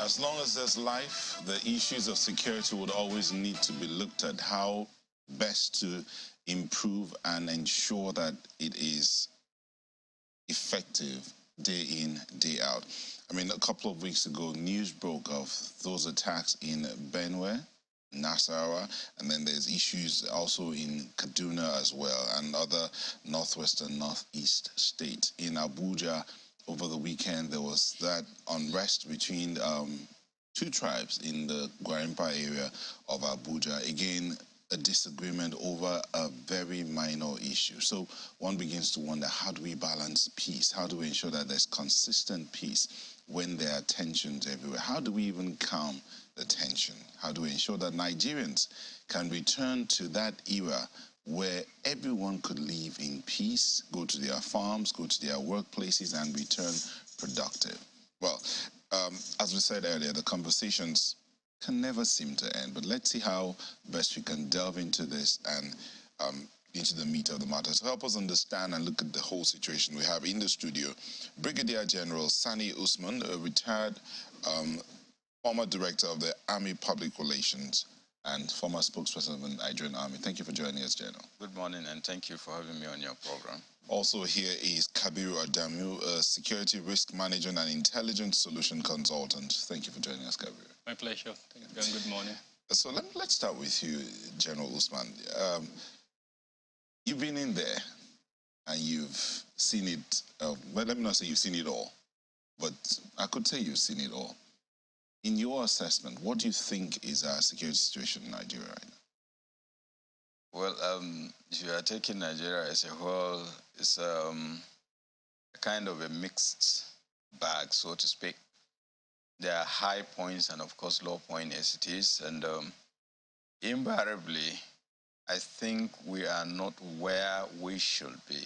As long as there's life, the issues of security would always need to be looked at. How best to improve and ensure that it is effective day in, day out. I mean, a couple of weeks ago, news broke of those attacks in Benue, Nasarawa, and then there's issues also in Kaduna as well, and other northwest and northeast states. In Abuja, over the weekend, there was that unrest between two tribes in the Gwarimpa area of Abuja. Again, a disagreement over a very minor issue. So one begins to wonder, how do we balance peace? How do we ensure that there's consistent peace when there are tensions everywhere? How do we even calm the tension? How do we ensure that Nigerians can return to that era where everyone could live in peace, go to their farms, go to their workplaces, and return productive? Well, as we said earlier, the conversations can never seem to end, but let's see how best we can delve into this and into the meat of the matter. To help us understand and look at the whole situation, we have in the studio Brigadier General Sani Usman, a retired former director of the Army Public Relations and former spokesperson of the Nigerian Army. Thank you for joining us, General. Good morning, and thank you for having me on your program. Also here is Kabiru Adamu, a security risk management and intelligence solution consultant. Thank you for joining us, Kabiru. My pleasure. Thank you, and good morning. So let's start with you, General Usman. You've been in there and you've seen it. Well, let me not say you've seen it all, but I could say you've seen it all. In your assessment, what do you think is our security situation in Nigeria right now? Well, if you are taking Nigeria as a whole, it's a kind of a mixed bag, so to speak. There are high points and, of course, low points as it is. And invariably, I think we are not where we should be.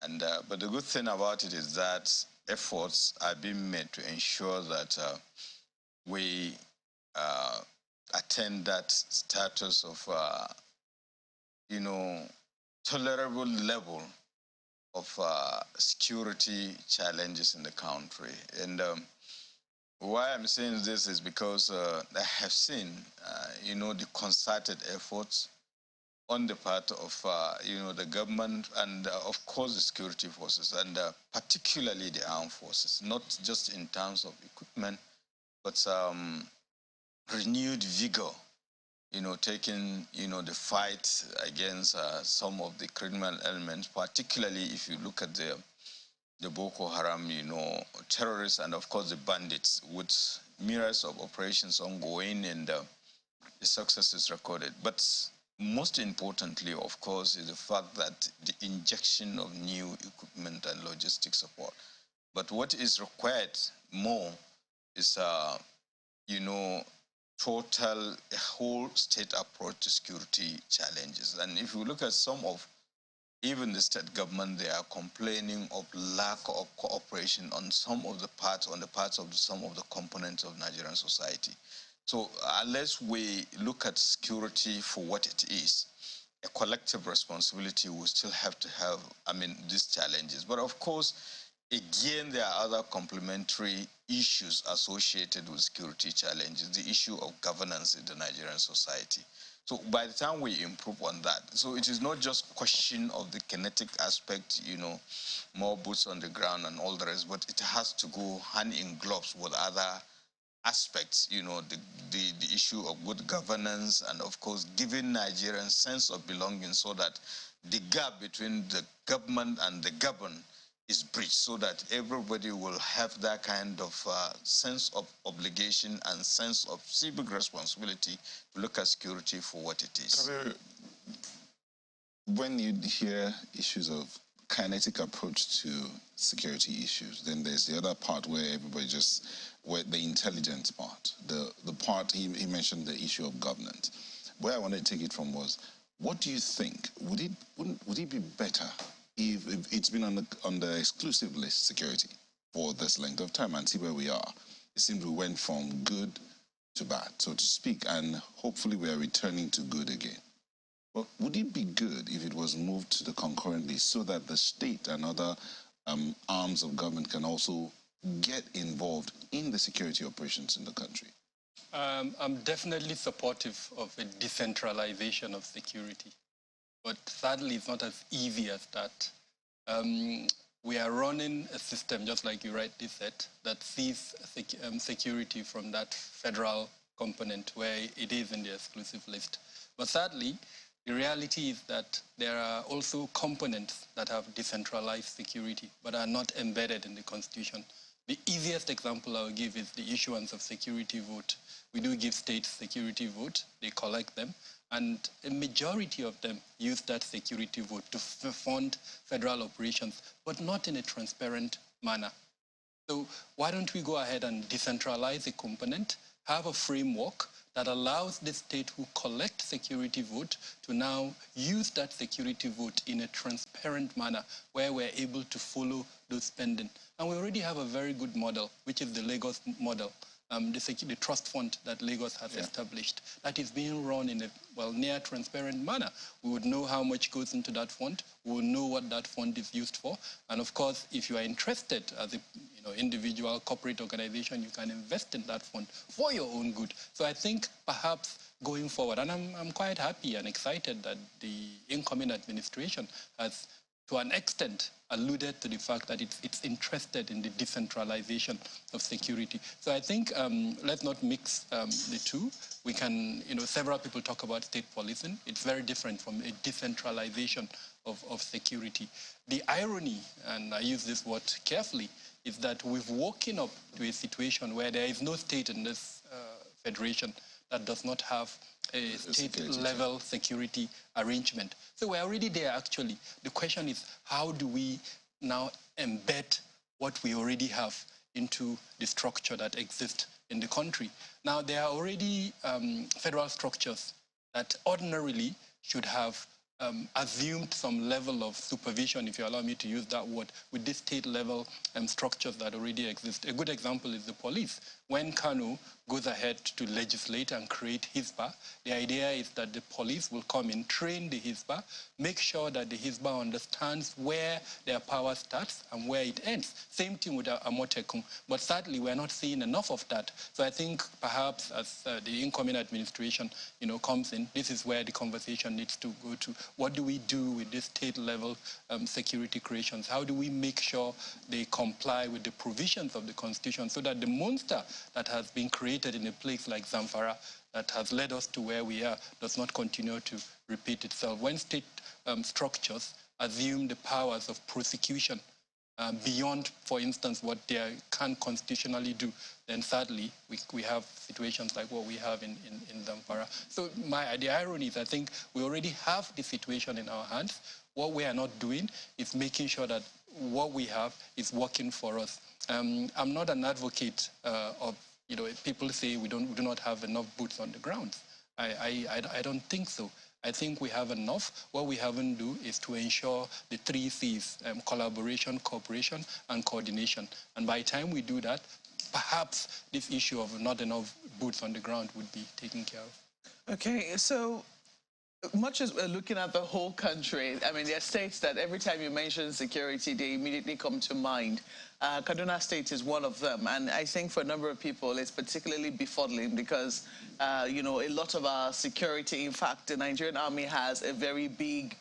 And but the good thing about it is that efforts are being made to ensure that we attain that status of, tolerable level of security challenges in the country. And why I'm saying this is because I have seen, the concerted efforts on the part of, the government and, of course, the security forces, and particularly the armed forces, not just in terms of equipment, but renewed vigor, taking, the fight against some of the criminal elements, particularly if you look at the Boko Haram, terrorists, and of course the bandits, with myriads of operations ongoing and the successes recorded. But most importantly, of course, is the fact that the injection of new equipment and logistic support. But what is required more is, total, a whole state approach to security challenges. And if you look at some of even the state government, they are complaining of lack of cooperation on some of the parts, of some of the components of Nigerian society. So unless we look at security for what it is, a collective responsibility will still have to have, these challenges. But of course, again, there are other complementary issues associated with security challenges, the issue of governance in the Nigerian society. So by the time we improve on that, so it is not just question of the kinetic aspect, more boots on the ground and all the rest, but it has to go hand in gloves with other aspects, the issue of good governance and, of course, giving Nigerians sense of belonging so that the gap between the government and the governed is bridged, so that everybody will have that kind of sense of obligation and sense of civic responsibility to look at security for what it is. When you hear issues of kinetic approach to security issues, then there's the other part where everybody where the intelligence part, the part he mentioned, the issue of governance. Where I wanted to take it from was, what do you think? Would it be better if it's been on the exclusive list, security, for this length of time, and see where we are? It seems we went from good to bad, so to speak, and hopefully we are returning to good again. But would it be good if it was moved to the concurrent list so that the state and other arms of government can also get involved in the security operations in the country? I'm definitely supportive of a decentralization of security, but sadly it's not as easy as that. We are running a system, just like you rightly said, that sees security from that federal component where it is in the exclusive list. But sadly, the reality is that there are also components that have decentralized security but are not embedded in the Constitution. The easiest example I'll give is the issuance of security vote. We do give states security vote, they collect them, and a majority of them use that security vote to fund federal operations, but not in a transparent manner. So why don't we go ahead and decentralize a component, have a framework that allows the state who collect security vote to now use that security vote in a transparent manner where we're able to follow those spending. And we already have a very good model, which is the Lagos model. The trust fund that Lagos has established, that is being run in a near transparent manner. We would know how much goes into that fund. We will know what that fund is used for. And of course, if you are interested as a individual corporate organization, you can invest in that fund for your own good. So I think perhaps going forward, and I'm quite happy and excited that the incoming administration has, to an extent, alluded to the fact that it's interested in the decentralization of security. So I think let's not mix the two. We can, several people talk about state policing. It's very different from a decentralization of security. The irony, and I use this word carefully, is that we've woken up to a situation where there is no state in this federation that does not have a state-level security arrangement. So we're already there, actually. The question is, how do we now embed what we already have into the structure that exists in the country? Now, there are already federal structures that ordinarily should have assumed some level of supervision, if you allow me to use that word, with these state-level structures that already exist. A good example is the police. When Kanu goes ahead to legislate and create HISBA, the idea is that the police will come in, train the HISBA, make sure that the HISBA understands where their power starts and where it ends. Same thing with Amotekun. But sadly, we're not seeing enough of that. So I think perhaps as the incoming administration comes in, this is where the conversation needs to go to. What do we do with these state-level security creations? How do we make sure they comply with the provisions of the Constitution so that the monster that has been created in a place like Zamfara that has led us to where we are does not continue to repeat itself? When state structures assume the powers of prosecution beyond, for instance, what they can constitutionally do, then sadly, we have situations like what we have in Zamfara. So the irony is, I think we already have the situation in our hands. What we are not doing is making sure that what we have is working for us. I'm not an advocate of, people say we do not have enough boots on the ground. I don't think so. I think we have enough. What we haven't do is to ensure the 3 C's, collaboration, cooperation, and coordination. And by the time we do that, perhaps this issue of not enough boots on the ground would be taken care of. Okay, so much as we're looking at the whole country, I mean, there are states that every time you mention security, they immediately come to mind. Kaduna State is one of them, and I think for a number of people, it's particularly befuddling because, a lot of our security, in fact, the Nigerian Army has a very big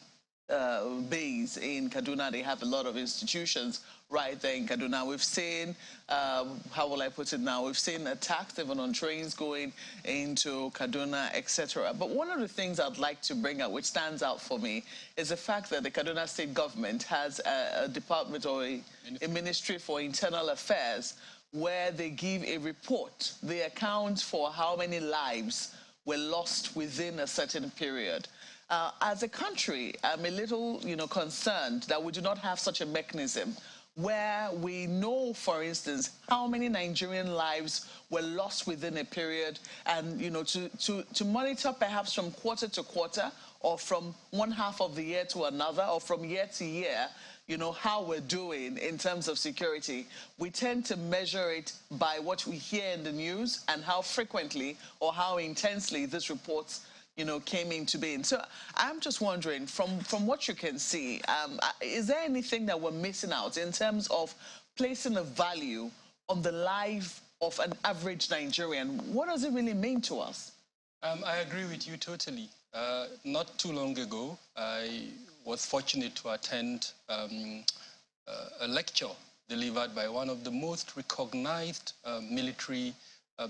base in Kaduna. They have a lot of institutions right there in Kaduna. We've seen, how will I put it now? We've seen attacks even on trains going into Kaduna, etc. But one of the things I'd like to bring up, which stands out for me, is the fact that the Kaduna state government has a department or a ministry for internal affairs where they give a report. They account for how many lives were lost within a certain period. As a country, I'm a little, concerned that we do not have such a mechanism where we know, for instance, how many Nigerian lives were lost within a period, and to monitor perhaps from quarter to quarter, or from one half of the year to another, or from year to year, how we're doing in terms of security. We tend to measure it by what we hear in the news and how frequently or how intensely these reports came into being. So I'm just wondering, from what you can see, is there anything that we're missing out in terms of placing a value on the life of an average Nigerian? What does it really mean to us? I agree with you totally. Not too long ago, I was fortunate to attend a lecture delivered by one of the most recognized military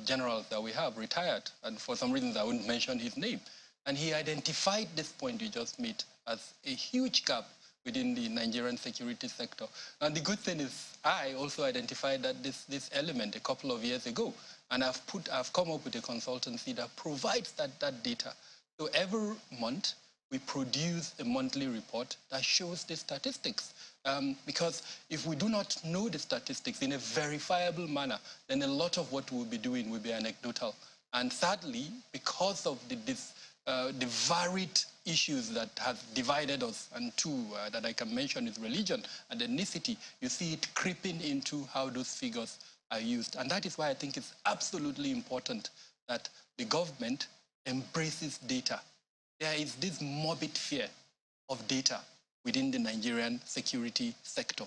generals that we have, retired, and for some reasons I wouldn't mention his name. And he identified this point you just made as a huge gap within the Nigerian security sector. And the good thing is I also identified that this element a couple of years ago, and I've come up with a consultancy that provides that data. So every month we produce a monthly report that shows the statistics. Because if we do not know the statistics in a verifiable manner, then a lot of what we'll be doing will be anecdotal. And sadly, because of the varied issues that have divided us, and two that I can mention is religion and ethnicity, you see it creeping into how those figures are used. And that is why I think it's absolutely important that the government embraces data. There is this morbid fear of data within the Nigerian security sector.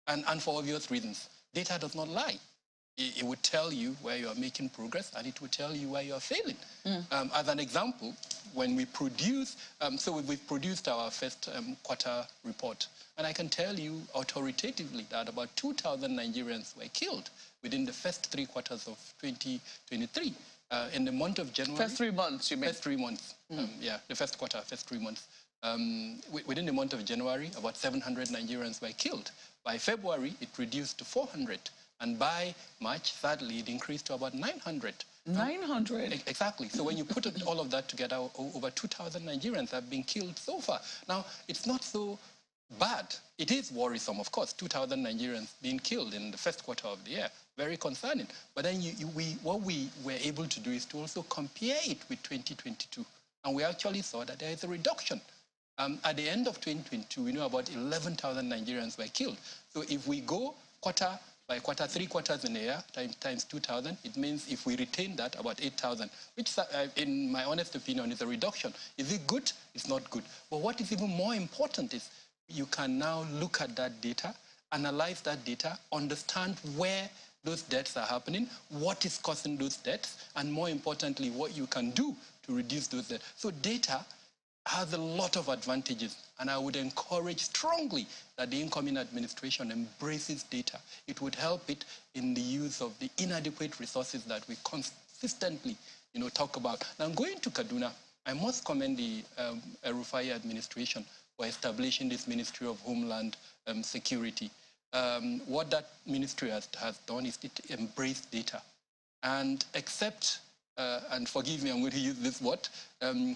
And for obvious reasons. Data does not lie. It would tell you where you are making progress, and it would tell you where you are failing. As an example, when we produce, we've produced our first quarter report, and I can tell you authoritatively that about 2,000 Nigerians were killed within the first 3 quarters of 2023. In the month of January... First 3 months, you mean? First 3 months, yeah, the first quarter, first 3 months. Within the month of January, about 700 Nigerians were killed. By February, it reduced to 400. And by March, sadly, it increased to about 900. 900? Exactly. So when you put all of that together, over 2,000 Nigerians have been killed so far. Now, it's not so bad. It is worrisome, of course, 2,000 Nigerians being killed in the first quarter of the year. Very concerning. But then what we were able to do is to also compare it with 2022. And we actually saw that there is a reduction. At the end of 2022, we know about 11,000 Nigerians were killed. So if we go quarter by quarter, 3 quarters in a year, times 2,000, it means if we retain that, about 8,000, which, in my honest opinion, is a reduction. Is it good? It's not good. But what is even more important is you can now look at that data, analyze that data, understand where those deaths are happening, what is causing those deaths, and more importantly, what you can do to reduce those deaths. So data has a lot of advantages, and I would encourage strongly that the incoming administration embraces data. It would help it in the use of the inadequate resources that we consistently, talk about. Now, going to Kaduna, I must commend the Rufai administration for establishing this Ministry of Homeland Security. What that ministry has done is it embraced data, and except and forgive me, I'm going to use this word,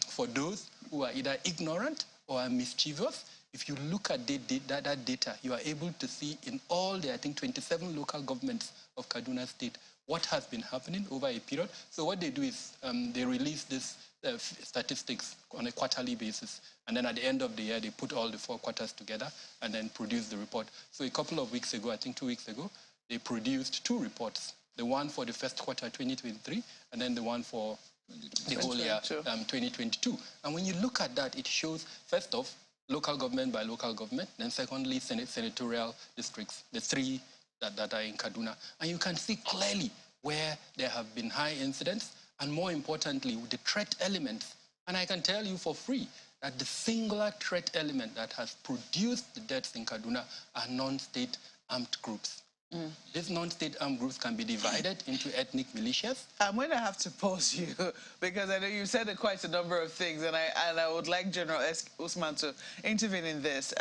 for those who are either ignorant or are mischievous, if you look at that data, you are able to see in all the, I think, 27 local governments of Kaduna State what has been happening over a period. So what they do is they release this statistics on a quarterly basis, and then at the end of the year, they put all the 4 quarters together and then produce the report. So a couple of weeks ago, I think 2 weeks ago, they produced 2 reports. The one for the first quarter 2023, and then the one for the whole year 2022. And when you look at that, it shows, first off, local government by local government, then secondly, senatorial districts, the 3 that are in Kaduna. And you can see clearly where there have been high incidents, and more importantly, the threat elements. And I can tell you for free that the singular threat element that has produced the deaths in Kaduna are non-state armed groups. These non-state armed groups can be divided into ethnic militias. I'm going to have to pause you because I know you said quite a number of things, and I would like General Usman to intervene in this.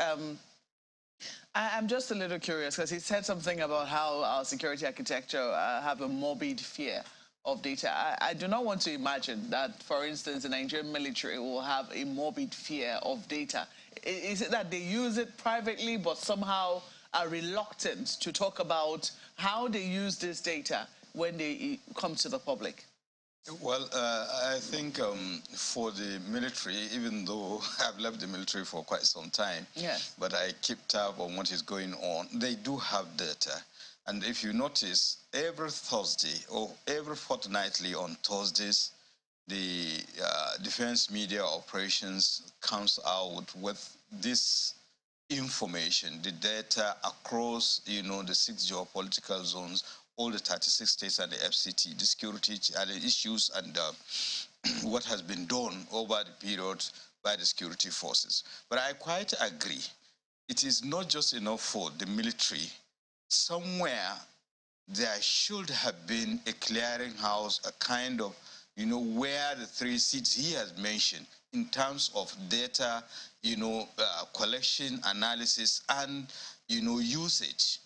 I'm just a little curious because he said something about how our security architecture have a morbid fear of data. I do not want to imagine that, for instance, the Nigerian military will have a morbid fear of data. Is it that they use it privately but somehow are reluctant to talk about how they use this data when they come to the public? Well, I think for the military, even though I've left the military for quite some time, but I keep tab on what is going on, they do have data. And if you notice, every Thursday or every fortnightly on Thursdays, the Defense Media Operations comes out with this information, the data across, the 6 geopolitical zones, all the 36 states and the FCT, the security issues and what has been done over the period by the security forces. But I quite agree. It is not just enough for the military. Somewhere there should have been a clearinghouse, a kind of, where the three seats he has mentioned in terms of data, collection, analysis, and, usage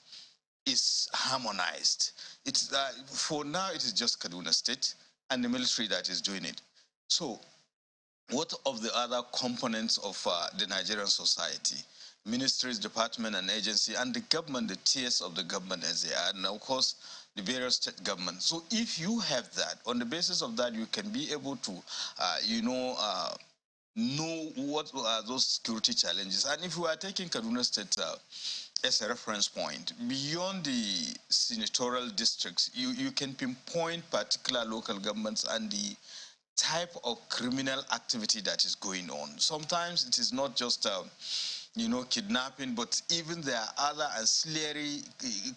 is harmonized. It's for now, it is just Kaduna State and the military that is doing it. So what of the other components of the Nigerian society? Ministries, department, and agency, and the government, the tiers of the government as they are, and of course, the various state governments. So if you have that, on the basis of that, you can be able to, know what are those security challenges. And if we are taking Kaduna State as a reference point, beyond the senatorial districts, you can pinpoint particular local governments and the type of criminal activity that is going on. Sometimes it is not just kidnapping, but even there are other ancillary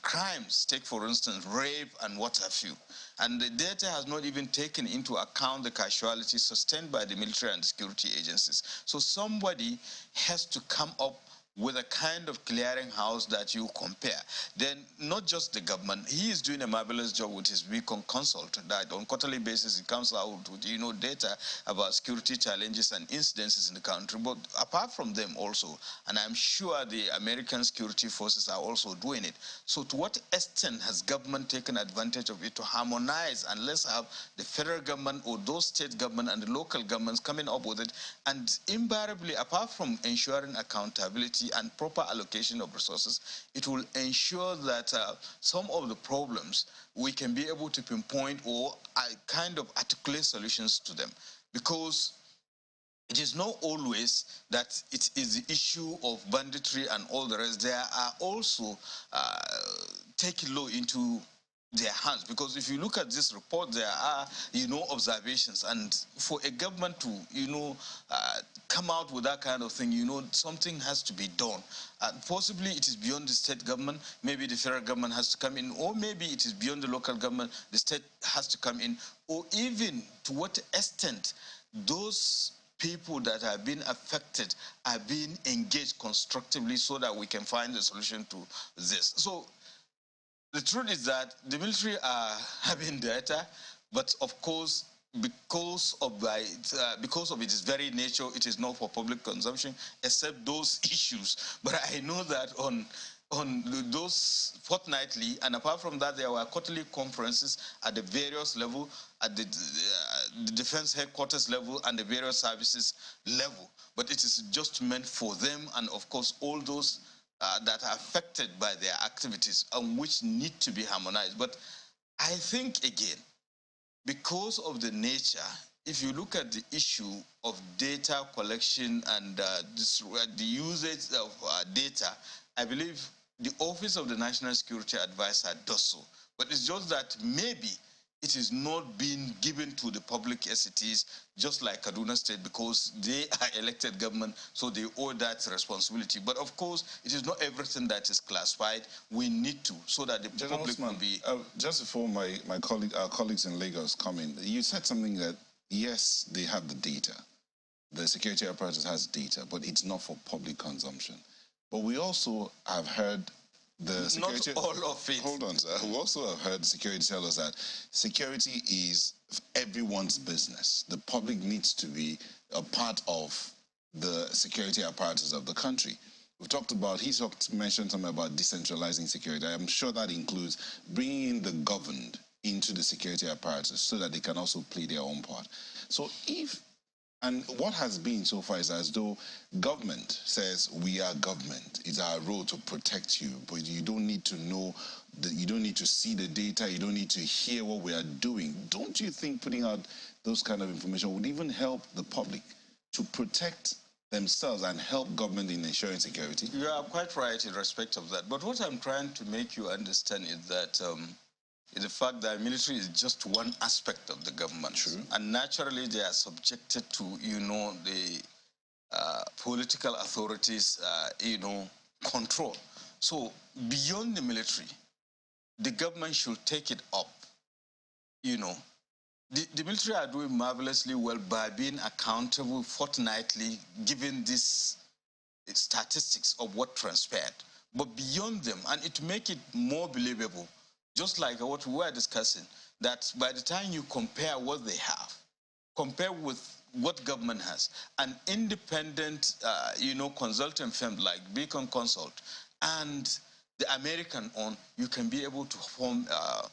crimes. Take, for instance, rape and what have you. And the data has not even taken into account the casualties sustained by the military and security agencies. So somebody has to come up with a kind of clearinghouse that you compare. Then not just the government, he is doing a marvelous job with his Beacon Consult that on quarterly basis it comes out with data about security challenges and incidences in the country. But apart from them also, and I'm sure the American security forces are also doing it. So to what extent has government taken advantage of it to harmonize, and let's have the federal government or those state government and the local governments coming up with it, and invariably, apart from ensuring accountability and proper allocation of resources, it will ensure that some of the problems we can be able to pinpoint or kind of articulate solutions to them. Because it is not always that it is the issue of banditry and all the rest. There are also taking law into their hands, because if you look at this report, there are observations, and for a government to come out with that kind of thing, something has to be done. Possibly it is beyond the state government. Maybe the federal government has to come in, or maybe it is beyond the local government. The state has to come in, or even to what extent those people that have been affected are being engaged constructively so that we can find a solution to this. So the truth is that the military are having data, but of course, because of its very nature, it is not for public consumption, except those issues. But I know that on those fortnightly, and apart from that, there were quarterly conferences at the various level, at the defense headquarters level and the various services level. But it is just meant for them, and of course, all those that are affected by their activities and which need to be harmonized. But I think, again, because of the nature, if you look at the issue of data collection and the usage of data, I believe the Office of the National Security Advisor does so. But it's just that maybe it is not being given to the public as it is, just like Kaduna State, because they are elected government, so they owe that responsibility. But of course, it is not everything that is classified. We need to, so that the public will be... just before our colleagues in Lagos come in, you said something that, yes, they have the data. The security apparatus has data, but it's not for public consumption. But we also have heard the security... Not all of it. Hold on, sir. We also have heard the security tell us that security is everyone's business. The public needs to be a part of the security apparatus of the country. We've talked about, mentioned something about decentralizing security. I'm sure that includes bringing in the governed into the security apparatus so that they can also play their own part. So and what has been so far is as though government says, we are government. It's our role to protect you, but you don't need to know, you don't need to see the data, you don't need to hear what we are doing. Don't you think putting out those kind of information would even help the public to protect themselves and help government in ensuring security? You are quite right in respect of that. But what I'm trying to make you understand is that the fact that military is just one aspect of the government. True. And naturally they are subjected to, the political authorities, control. So beyond the military, the government should take it up. You know, the military are doing marvelously well by being accountable fortnightly, given these statistics of what transpired. But beyond them, and it make it more believable, just like what we were discussing, that by the time you compare what they have, compare with what government has, an independent, consultant firm like Beacon Consult and the American on, you can be able to form a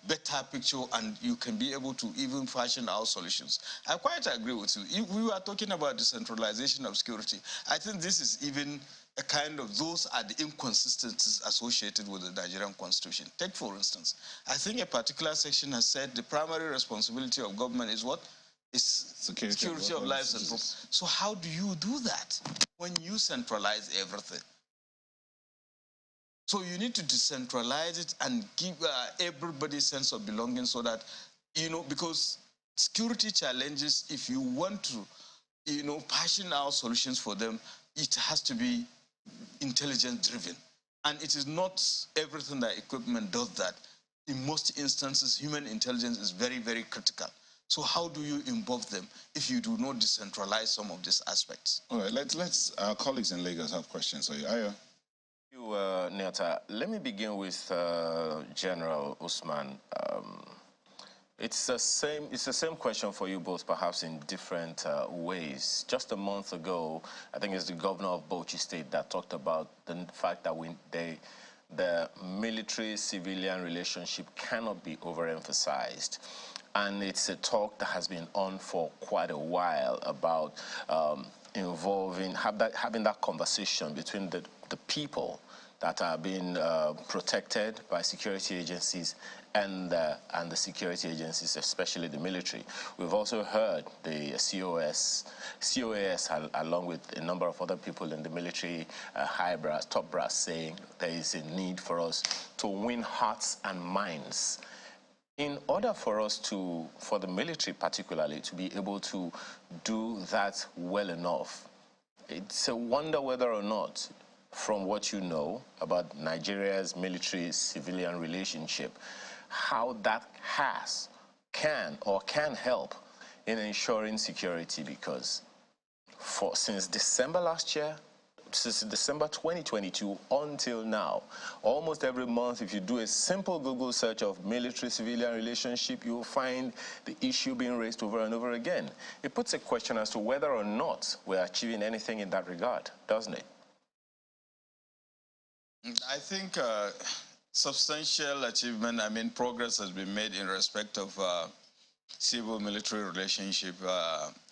better picture, and you can be able to even fashion our solutions. I quite agree with you. If we were talking about decentralization of security, I think this is even a kind of, those are the inconsistencies associated with the Nigerian constitution. Take, for instance, I think a particular section has said the primary responsibility of government is what? Is security of lives and property. So how do you do that when you centralize everything? So you need to decentralize it and give everybody a sense of belonging, so that, because security challenges, if you want to, passion out solutions for them, it has to be intelligence driven. And it is not everything that equipment does that. In most instances, human intelligence is very, very critical. So how do you involve them if you do not decentralize some of these aspects? All right, let's our colleagues in Lagos have questions. So, Ayo. Neota, let me begin with General Usman. It's the same question for you both, perhaps in different ways. Just a month ago, I think it's the governor of Bauchi State that talked about the fact that the military-civilian relationship cannot be overemphasized. And it's a talk that has been on for quite a while about having that conversation between the people that are being protected by security agencies and the security agencies, especially the military. We've also heard the COAS, along with a number of other people in the military, top brass, saying there is a need for us to win hearts and minds. In order for us for the military particularly, to be able to do that well enough, it's a wonder whether or not, from what you know about Nigeria's military-civilian relationship, how that can help in ensuring security, because since December last year, since December 2022 until now, almost every month, if you do a simple Google search of military-civilian relationship, you will find the issue being raised over and over again. It puts a question as to whether or not we're achieving anything in that regard, doesn't it? I think substantial achievement, progress has been made in respect of civil-military relationship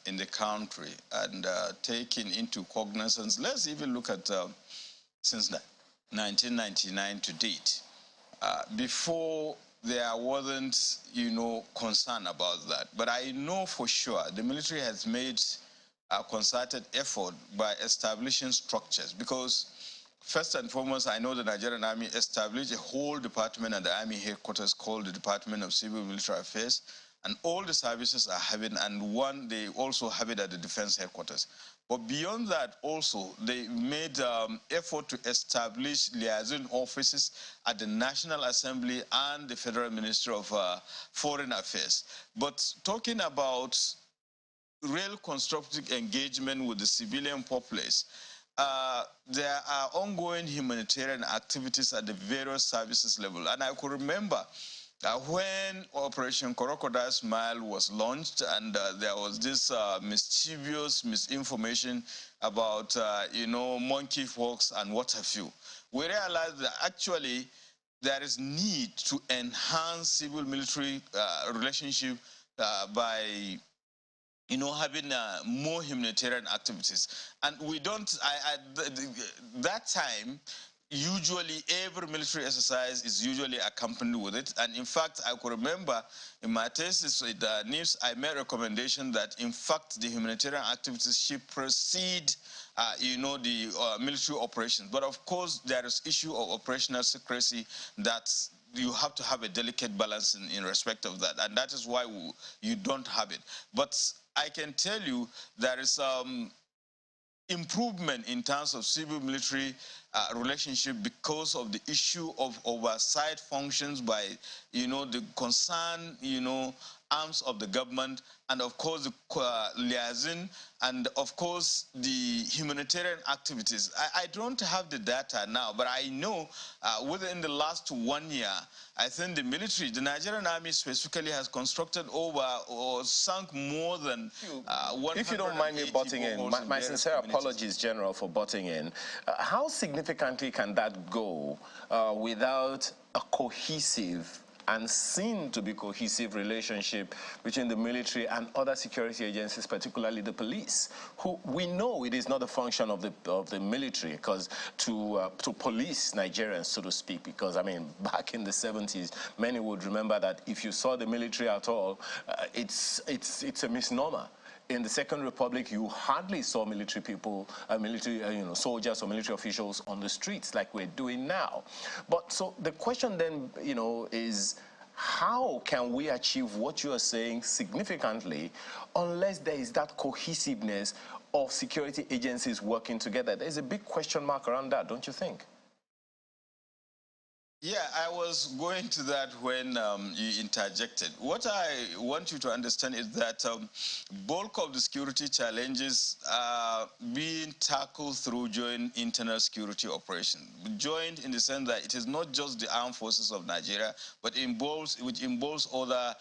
in the country, and taking into cognizance, let's even look at since 1999 to date. Before, there wasn't, concern about that. But I know for sure the military has made a concerted effort by establishing structures, because first and foremost, I know the Nigerian Army established a whole department at the Army headquarters called the Department of Civil Military Affairs, and all the services are having, and they also have it at the Defense headquarters. But beyond that, also, they made effort to establish liaison offices at the National Assembly and the Federal Ministry of Foreign Affairs. But talking about real constructive engagement with the civilian populace, there are ongoing humanitarian activities at the various services level. And I could remember when Operation Crocodile Smile was launched, and there was this mischievous misinformation about, monkeypox and what have you, we realized that actually there is need to enhance civil-military relationship by having more humanitarian activities. And we don't, that time, usually every military exercise is usually accompanied with it. And in fact, I could remember in my thesis with the NIFS, I made a recommendation that in fact the humanitarian activities should precede the military operations. But of course, there is issue of operational secrecy that you have to have a delicate balance in respect of that. And that is why you don't have it. But I can tell you there is improvement in terms of civil-military relationship because of the issue of oversight functions by, the concerned, arms of the government, and of course the liaison, and of course the humanitarian activities. I don't have the data now, but I know within the last 1 year, I think the military, the Nigerian army specifically, has constructed over or sunk more than 100. If you don't mind me butting in, my sincere apologies, General, for butting in. How significantly can that go without a cohesive and seen to be cohesive relationship between the military and other security agencies, particularly the police, who we know it is not a function of the military, because to police Nigerians, so to speak, because I mean back in the 70s, many would remember that if you saw the military at all, it's a misnomer. In the Second Republic, you hardly saw military people, soldiers or military officials on the streets like we're doing now. But so the question then, is how can we achieve what you are saying significantly unless there is that cohesiveness of security agencies working together? There's a big question mark around that, don't you think? Yeah, I was going to that when you interjected. What I want you to understand is that bulk of the security challenges are being tackled through joint internal security operation. Joint in the sense that it is not just the armed forces of Nigeria, but which involves other,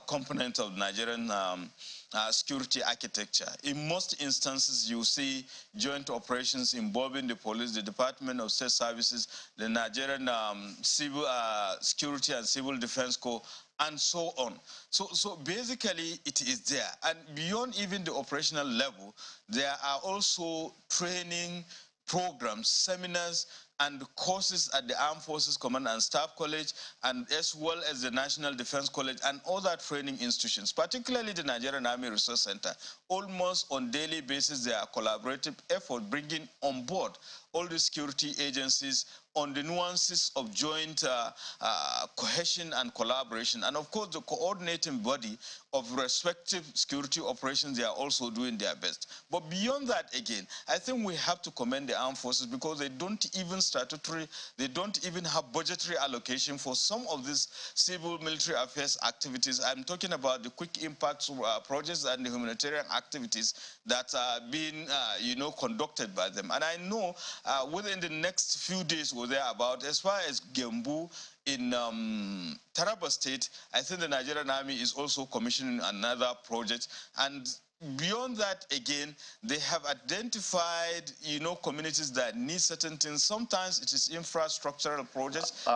components of Nigerian security architecture. In most instances, you see joint operations involving the police, the Department of State Services, the Nigerian Civil Security and Civil Defense Corps, and so on. So basically, it is there. And beyond even the operational level, there are also training programs, seminars, and courses at the Armed Forces Command and Staff College, and as well as the National Defense College and other training institutions, particularly the Nigerian Army Research Center. Almost on daily basis, there are collaborative efforts bringing on board all the security agencies on the nuances of joint cohesion and collaboration. And of course, the coordinating body of respective security operations, they are also doing their best. But beyond that, again, I think we have to commend the armed forces because they don't even they don't even have budgetary allocation for some of these civil military affairs activities. I'm talking about the quick impact projects and the humanitarian activities that are being, conducted by them. And I know within the next few days or thereabout, as far as Gembu in Taraba State, I think the Nigerian Army is also commissioning another project. And beyond that, again, they have identified, communities that need certain things. Sometimes it is infrastructural projects.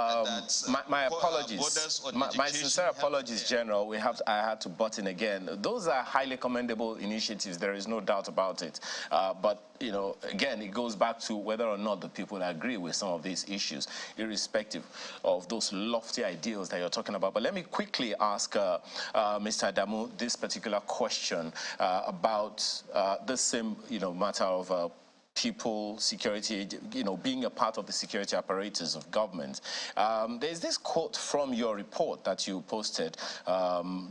My apologies. My sincere apologies, General. I had to butt in again. Those are highly commendable initiatives. There is no doubt about it. But again, it goes back to whether or not the people agree with some of these issues, irrespective of those lofty ideals that you're talking about. But let me quickly ask Mr. Adamu this particular question about the same, matter of people, security, being a part of the security apparatus of government. There's this quote from your report that you posted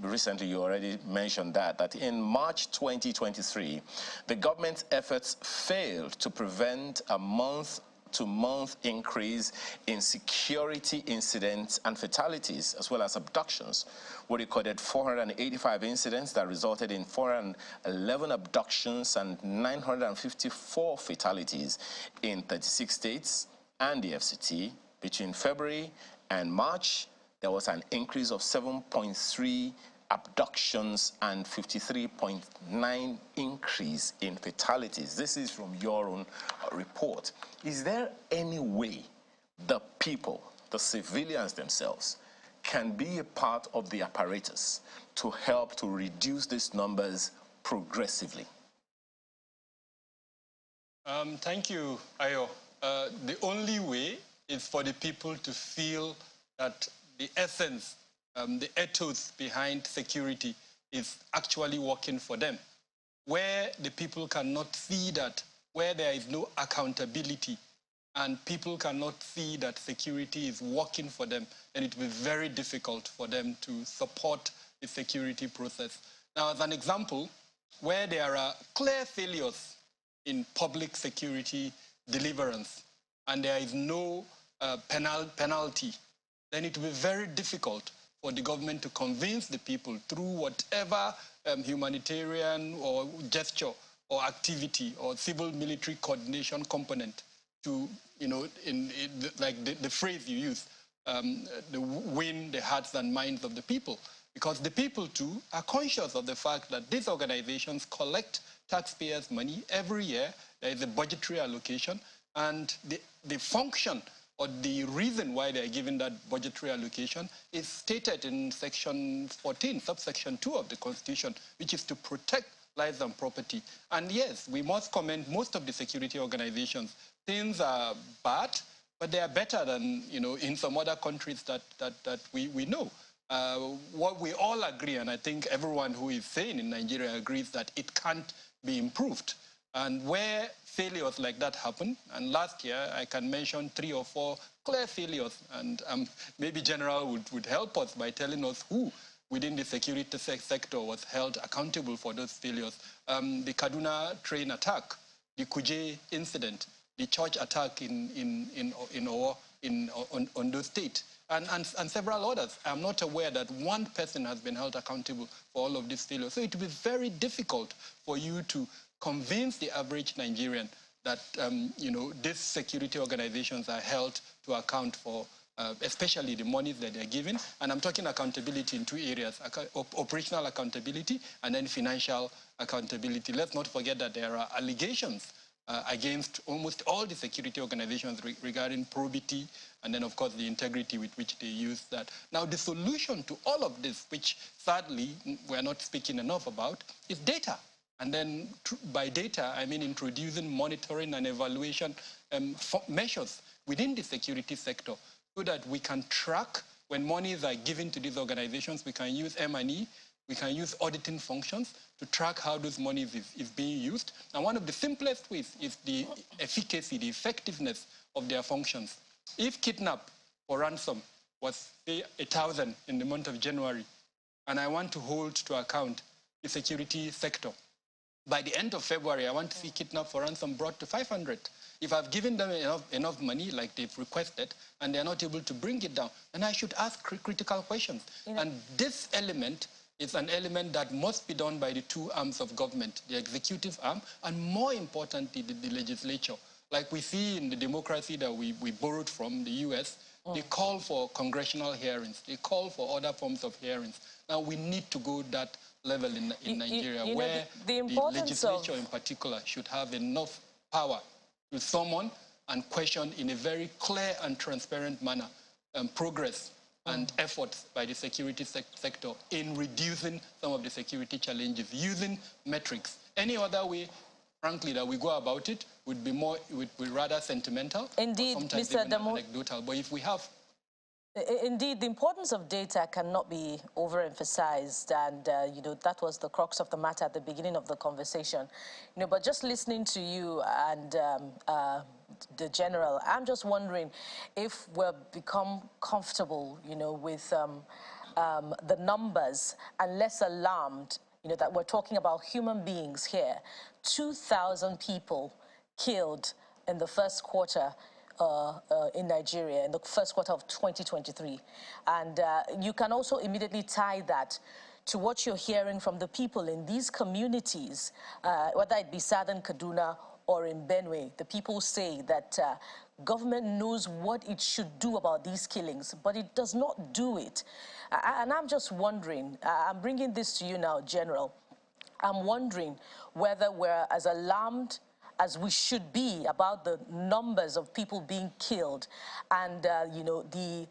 recently. You already mentioned that in March 2023, the government's efforts failed to prevent a month-to-month increase in security incidents and fatalities, as well as abductions. We recorded 485 incidents that resulted in 411 abductions and 954 fatalities in 36 states and the FCT. Between February and March, there was an increase of 7.3 abductions and 53.9 increase in fatalities. This is from your own report. Is there any way the people, the civilians themselves, can be a part of the apparatus to help to reduce these numbers progressively? Thank you, Ayo. The only way is for the people to feel that the essence, the ethos behind security is actually working for them. Where the people cannot see that, where there is no accountability, and people cannot see that security is working for them, then it will be very difficult for them to support the security process. Now, as an example, where there are clear failures in public security deliverance, and there is no penalty, then it will be very difficult for the government to convince the people through whatever humanitarian or gesture or activity or civil military coordination component to, like the phrase you use, win the hearts and minds of the people. Because the people too are conscious of the fact that these organizations collect taxpayers' money every year. There is a budgetary allocation, and the function or the reason why they are given that budgetary allocation is stated in section 14, subsection 2 of the Constitution, which is to protect lives and property. And yes, we must commend most of the security organizations. Things are bad, but they are better than, in some other countries that we know. What we all agree, and I think everyone who is sane in Nigeria agrees, that it can't be improved. And where failures like that happen, and last year I can mention 3 or 4 clear failures, and maybe General would help us by telling us who within the security sector was held accountable for those failures. The Kaduna train attack, the Kuje incident, the church attack in Ondo State, and several others. I'm not aware that one person has been held accountable for all of these failures. So it will be very difficult for you to convince the average Nigerian that, these security organizations are held to account for especially the monies that they're given. And I'm talking accountability in 2 areas, operational accountability and then financial accountability. Let's not forget that there are allegations against almost all the security organizations regarding probity and then, of course, the integrity with which they use that. Now, the solution to all of this, which sadly we're not speaking enough about, is data. And then by data, I mean introducing monitoring and evaluation measures within the security sector so that we can track when monies are given to these organizations. We can use M&E, we can use auditing functions to track how those monies is being used. And one of the simplest ways is the efficacy, the effectiveness of their functions. If kidnap or ransom was, say, 1,000 in the month of January, and I want to hold to account the security sector, by the end of February, I want to see kidnap for ransom brought to 500. If I've given them enough money, like they've requested, and they're not able to bring it down, then I should ask critical questions. And this element is an element that must be done by the 2 arms of government, the executive arm, and more importantly, the legislature. Like we see in the democracy that we borrowed from the US, they call for congressional hearings. They call for other forms of hearings. Now, we need to go that level in Nigeria, where the legislature in particular should have enough power to summon and question in a very clear and transparent manner progress and efforts by the security sector in reducing some of the security challenges using metrics. Any other way, frankly, that we go about it would be rather sentimental. Indeed, sometimes Mr. even anecdotal. But if we have... Indeed, the importance of data cannot be overemphasized, and that was the crux of the matter at the beginning of the conversation. But just listening to you and the General, I'm just wondering if we've become comfortable, with the numbers and less alarmed, that we're talking about human beings here. 2,000 people killed in the first quarter in Nigeria in the first quarter of 2023. And you can also immediately tie that to what you're hearing from the people in these communities, whether it be Southern Kaduna or in Benue. The people say that government knows what it should do about these killings, but it does not do it. And I'm just wondering, I'm bringing this to you now, General. I'm wondering whether we're as alarmed as we should be about the numbers of people being killed and, the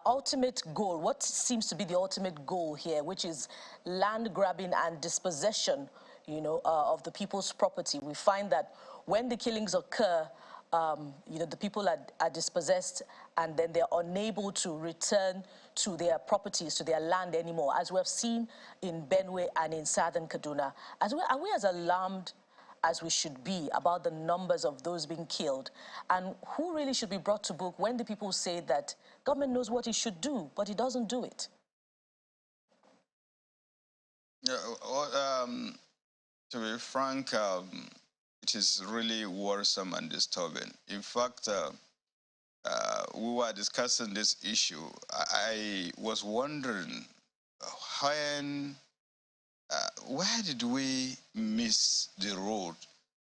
ultimate goal, what seems to be the ultimate goal here, which is land grabbing and dispossession, of the people's property. We find that when the killings occur, the people are dispossessed and then they're unable to return to their properties, to their land anymore, as we have seen in Benue and in Southern Kaduna. Are we as alarmed as we should be about the numbers of those being killed? And who really should be brought to book when the people say that government knows what it should do, but it doesn't do it? Yeah, to be frank, it is really worrisome and disturbing. In fact, we were discussing this issue. I was wondering where did we miss the road?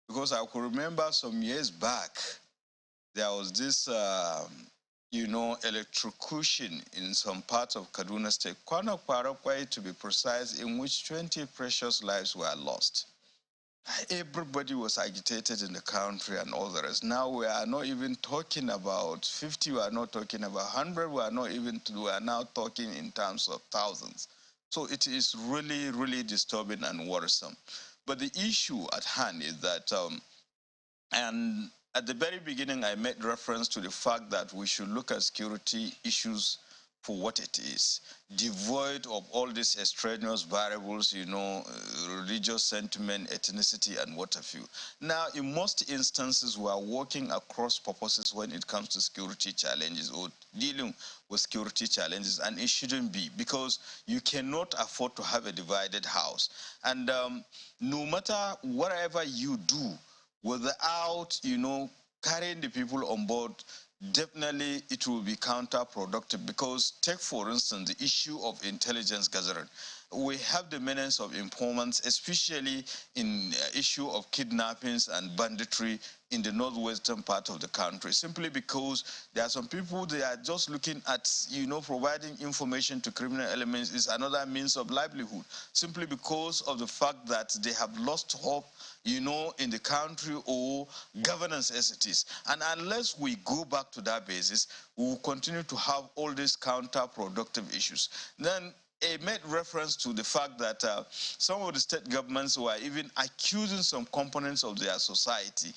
Because I could remember some years back, there was this, electrocution in some parts of Kaduna State, Kwanakwarakwai to be precise, in which 20 precious lives were lost. Everybody was agitated in the country and all the rest. Now we are not even talking about 50, we are not talking about 100, we are now talking in terms of thousands. So it is really, really disturbing and worrisome. But the issue at hand is that, and at the very beginning, I made reference to the fact that we should look at security issues for what it is, devoid of all these extraneous variables, religious sentiment, ethnicity, and what have you. Now, in most instances, we are working across purposes when it comes to security challenges or dealing with security challenges, and it shouldn't be, because you cannot afford to have a divided house. And no matter whatever you do, without, carrying the people on board, definitely it will be counterproductive. Because take, for instance, the issue of intelligence gathering. We have the menace of informants, especially in issue of kidnappings and banditry in the northwestern part of the country, simply because there are some people, they are just looking at, providing information to criminal elements is another means of livelihood, simply because of the fact that they have lost hope, in the country or governance as it is. And unless we go back to that basis, we will continue to have all these counterproductive issues. Then it made reference to the fact that some of the state governments were even accusing some components of their society,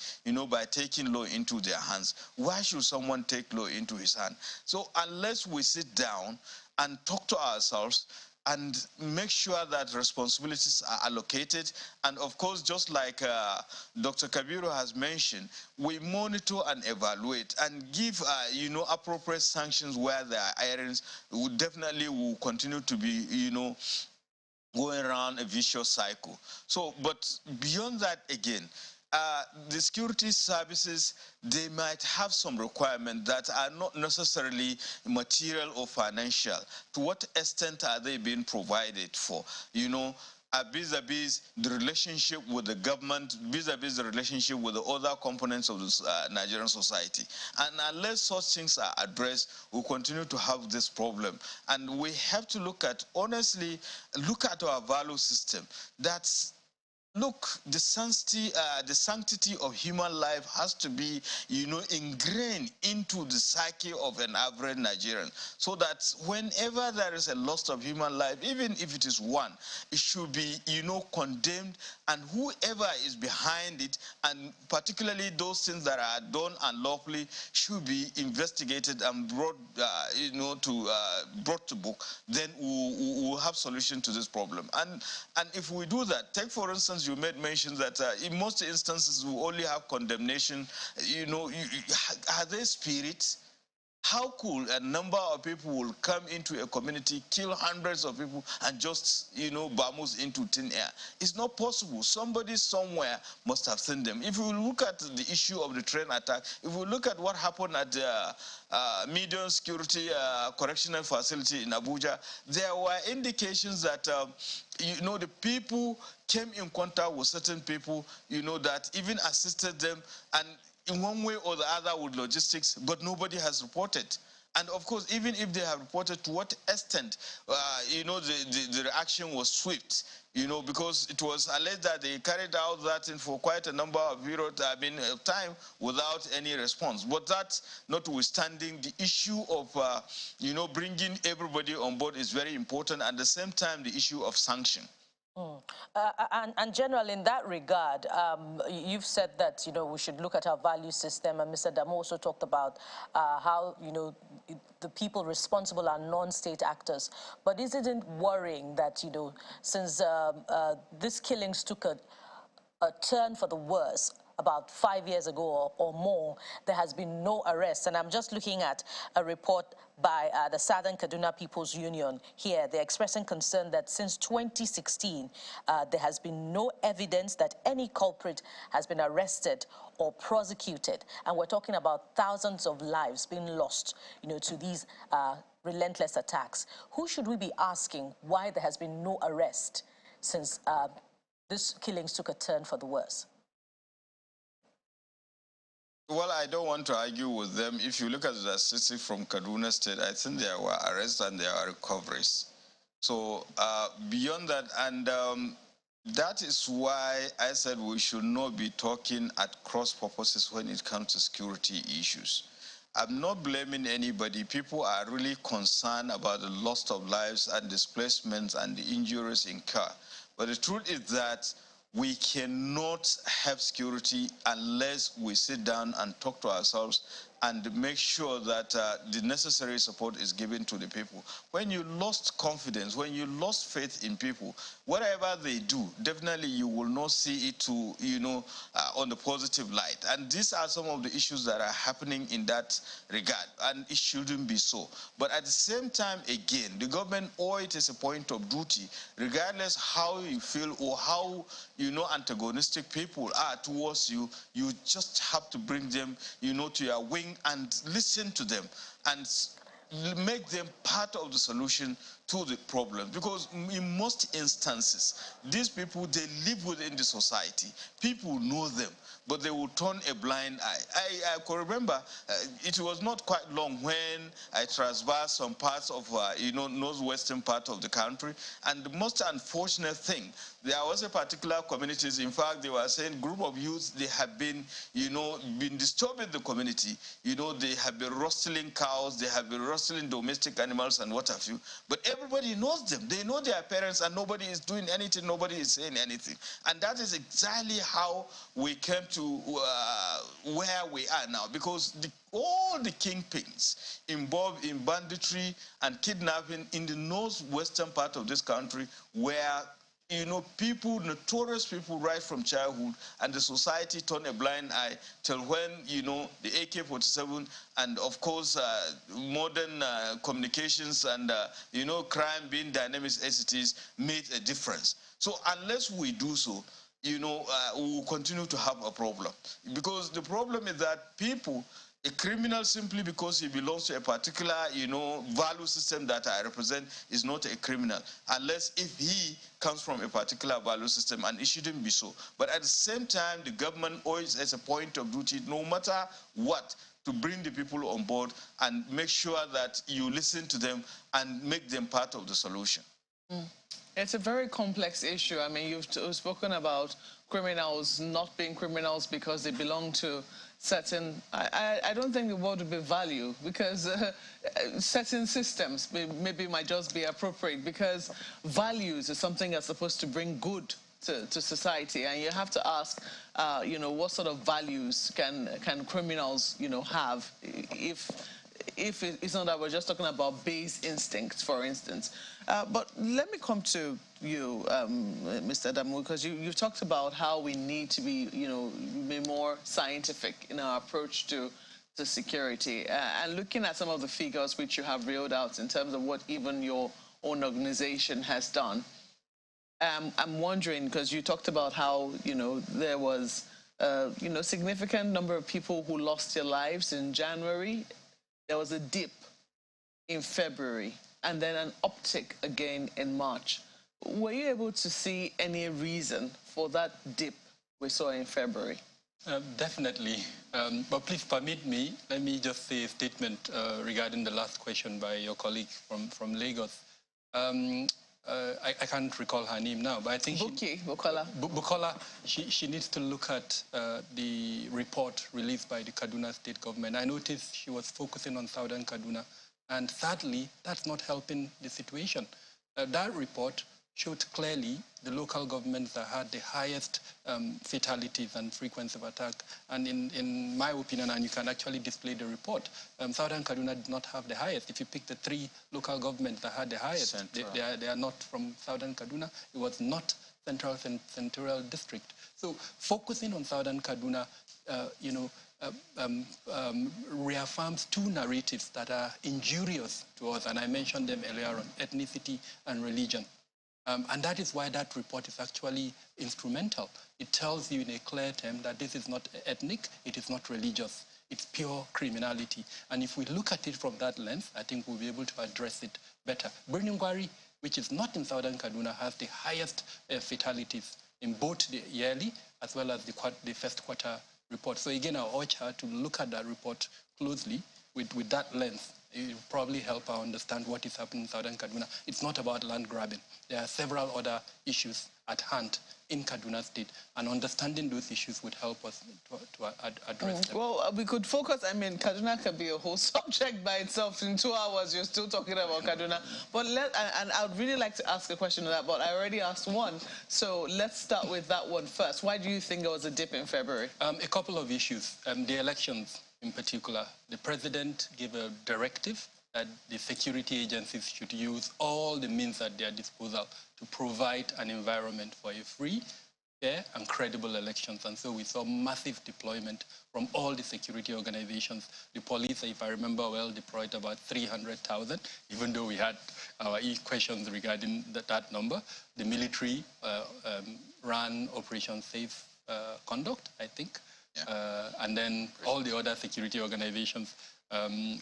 by taking law into their hands. Why should someone take law into his hand? So unless we sit down and talk to ourselves and make sure that responsibilities are allocated, and of course, just like Dr. Kabiru has mentioned, we monitor and evaluate and give, appropriate sanctions where there are errors, we definitely will continue to be, going around a vicious cycle. So, but beyond that, again, the security services, they might have some requirements that are not necessarily material or financial. To what extent are they being provided for? Vis-a-vis the relationship with the government, vis-a-vis the relationship with the other components of the Nigerian society. And unless such things are addressed, we'll continue to have this problem. And we have to honestly, look at our value system. That's, look, the sanctity of human life has to be, ingrained into the psyche of an average Nigerian, so that whenever there is a loss of human life, even if it is one, it should be, condemned, and whoever is behind it, and particularly those things that are done unlawfully, should be investigated and brought, brought to book. Then we'll have solution to this problem. And if we do that, take for instance, you made mention that in most instances we only have condemnation. Are they spirits? How could a number of people will come into a community, kill hundreds of people, and just, vamoose into thin air? It's not possible. Somebody somewhere must have seen them. If we look at the issue of the train attack, if we look at what happened at the medium security correctional facility in Abuja, there were indications that, the people came in contact with certain people, that even assisted them, and in one way or the other with logistics, but nobody has reported. And of course, even if they have reported, to what extent, the reaction was swift, because it was alleged that they carried out that thing for quite a number of time without any response. But that notwithstanding, the issue of, bringing everybody on board is very important. At the same time, the issue of sanction. And General, in that regard, you've said that, we should look at our value system, and Mr. Damo also talked about how, the people responsible are non-state actors. But isn't it worrying that, since these killings took a turn for the worse, about 5 years ago or more, there has been no arrest. And I'm just looking at a report by the Southern Kaduna People's Union here. They're expressing concern that since 2016, there has been no evidence that any culprit has been arrested or prosecuted. And we're talking about thousands of lives being lost, to these relentless attacks. Who should we be asking why there has been no arrest since these killings took a turn for the worse? Well, I don't want to argue with them. If you look at the statistics from Kaduna State, I think there were arrests and there are recoveries. So beyond that, and that is why I said we should not be talking at cross purposes when it comes to security issues. I'm not blaming anybody. People are really concerned about the loss of lives and displacements and the injuries incurred. But the truth is that we cannot have security unless we sit down and talk to ourselves and make sure that the necessary support is given to the people. When you lost confidence, when you lost faith in people, whatever they do, definitely you will not see it on the positive light. And these are some of the issues that are happening in that regard, and it shouldn't be so. But at the same time, again, the government, or it is a point of duty, regardless how you feel or how antagonistic people are towards you, you just have to bring them, to your wing and listen to them and make them part of the solution to the problem. Because in most instances, these people, they live within the society. People know them, but they will turn a blind eye. I can remember it was not quite long when I traversed some parts of, northwestern part of the country. And the most unfortunate thing, there was a particular communities, in fact, they were saying group of youths, they have been, been disturbing the community. They have been rustling cows, they have been rustling domestic animals and what have you. But everybody knows them. They know their parents, and nobody is doing anything, nobody is saying anything. And that is exactly how we came to where we are now, because all the kingpins involved in banditry and kidnapping in the northwestern part of this country were people, notorious people right from childhood, and the society turned a blind eye till when, the AK-47 and, of course, modern communications and, crime being dynamic as it is, made a difference. So unless we do so, we will continue to have a problem. Because the problem is that people, a criminal, simply because he belongs to a particular, value system that I represent, is not a criminal, unless if he comes from a particular value system, and it shouldn't be so. But at the same time, the government always has a point of duty, no matter what, to bring the people on board and make sure that you listen to them and make them part of the solution. It's a very complex issue. I mean, you've spoken about criminals not being criminals because they belong to certain, I don't think the word would be value, because certain systems maybe might just be appropriate, because values is something that's supposed to bring good to society, and you have to ask, what sort of values can criminals, have, if it's not that we're just talking about base instincts, for instance. But let me come to you, Mr. Adamu, because you've talked about how we need to be, be more scientific in our approach to security. And looking at some of the figures which you have reeled out in terms of what even your own organization has done, I'm wondering, because you talked about how, there was, significant number of people who lost their lives in January. There was a dip in February, and then an uptick again in March. Were you able to see any reason for that dip we saw in February? Definitely. But please permit me, let me just say a statement regarding the last question by your colleague from Lagos. I can't recall her name now, but I think Bukola, she needs to look at the report released by the Kaduna State government. I noticed she was focusing on Southern Kaduna, and sadly, that's not helping the situation. That report showed clearly the local governments that had the highest fatalities and frequency of attack. And in my opinion, and you can actually display the report, Southern Kaduna did not have the highest. If you pick the 3 local governments that had the highest, they are not from Southern Kaduna. It was not Central District. So focusing on Southern Kaduna, reaffirms two narratives that are injurious to us, and I mentioned them earlier on, ethnicity and religion. And that is why that report is actually instrumental. It tells you in a clear term that this is not ethnic, it is not religious, it's pure criminality. And if we look at it from that lens, I think we'll be able to address it better. Birningwari, which is not in Southern Kaduna, has the highest fatalities in both the yearly as well as the first quarter report. So again, I urge her to look at that report closely with that lens. It will probably help her understand what is happening in Southern Kaduna. It's not about land grabbing. There are several other issues at hand in Kaduna State, and understanding those issues would help us to address them. Well, we could focus, I mean, Kaduna can be a whole subject by itself. In 2 hours, you're still talking about Kaduna. But and I would really like to ask a question on that, but I already asked one. So let's start with that one first. Why do you think there was a dip in February? A couple of issues. The elections in particular. The president gave a directive that the security agencies should use all the means at their disposal to provide an environment for a free, fair, and credible elections. And so we saw massive deployment from all the security organizations. The police, if I remember well, deployed about 300,000, even though we had our questions regarding that number. The military ran Operation Safe Conduct, I think. Yeah. And then all the other security organizations,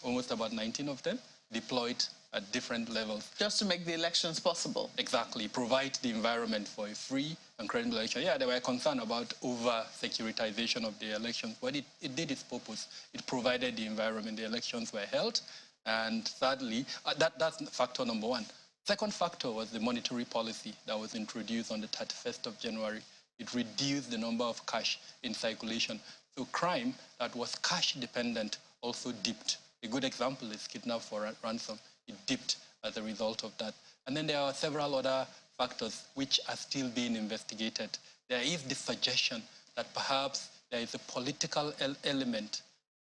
almost about 19 of them, deployed at different levels. Just to make the elections possible. Exactly. Provide the environment for a free and credible election. Yeah, they were concerned about over-securitization of the elections, but it did its purpose. It provided the environment. The elections were held, and sadly, that's factor number one. Second factor was the monetary policy that was introduced on the 31st of January. It reduced the number of cash in circulation. So crime that was cash dependent also dipped. A good example is kidnap for ransom. It dipped as a result of that. And then there are several other factors which are still being investigated. There is the suggestion that perhaps there is a political element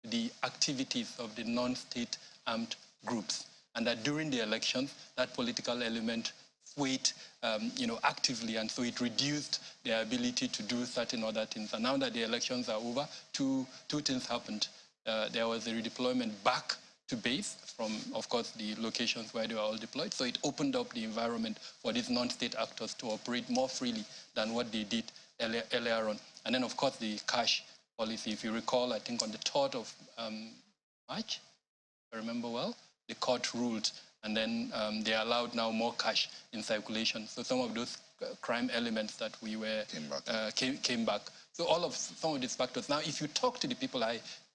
to the activities of the non-state armed groups, and that during the elections, that political element swayed actively, and so it reduced their ability to do certain other things. And now that the elections are over, two things happened. There was a redeployment back to base from, of course, the locations where they were all deployed. So it opened up the environment for these non-state actors to operate more freely than what they did earlier on. And then, of course, the cash policy. If you recall, I think on the 3rd of March, if I remember well, the court ruled, and then they allowed now more cash in circulation. So some of those crime elements that we were came back. So some of these factors. Now, if you talk to the people,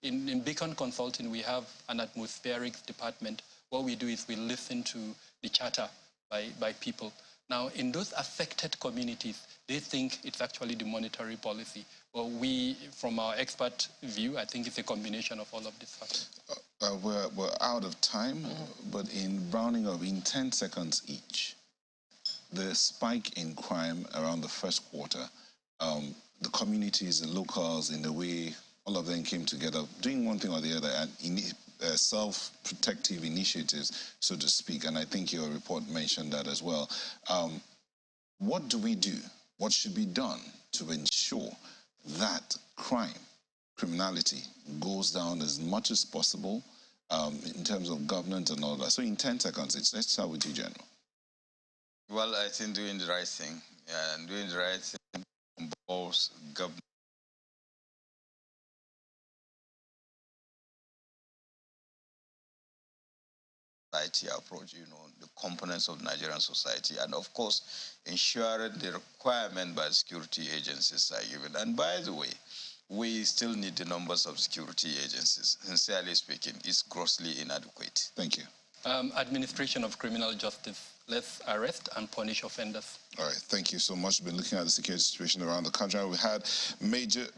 in Beacon Consulting, we have an atmospherics department. What we do is we listen to the chatter by people. Now, in those affected communities, they think it's actually the monetary policy. Well, we, from our expert view, I think it's a combination of all of these factors. We're out of time, but in rounding up, in 10 seconds each, the spike in crime around the first quarter, the communities, the locals, in the way all of them came together, doing one thing or the other, and self-protective initiatives, so to speak, and I think your report mentioned that as well. What do we do? What should be done to ensure that criminality goes down as much as possible in terms of governance and all that? So in 10 seconds, let's start with you, General. Well, I think doing the right thing, and doing the right thing involves government. Society approach, the components of Nigerian society, and of course, ensuring the requirement by security agencies are given. And by the way, we still need the numbers of security agencies. Sincerely speaking, it's grossly inadequate. Thank you. Administration of criminal justice. Let's arrest and punish offenders. All right, thank you so much. We've been looking at the security situation around the country. We had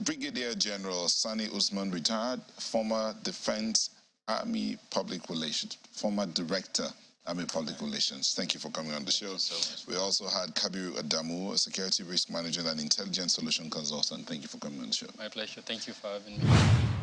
Brigadier General Sani Usman, retired, former Defense Army Public Relations, former Director, Army Public Relations. Thank you for coming on the show. We also had Kabiru Adamu, a Security Risk Manager and Intelligence Solution Consultant. Thank you for coming on the show. My pleasure. Thank you for having me.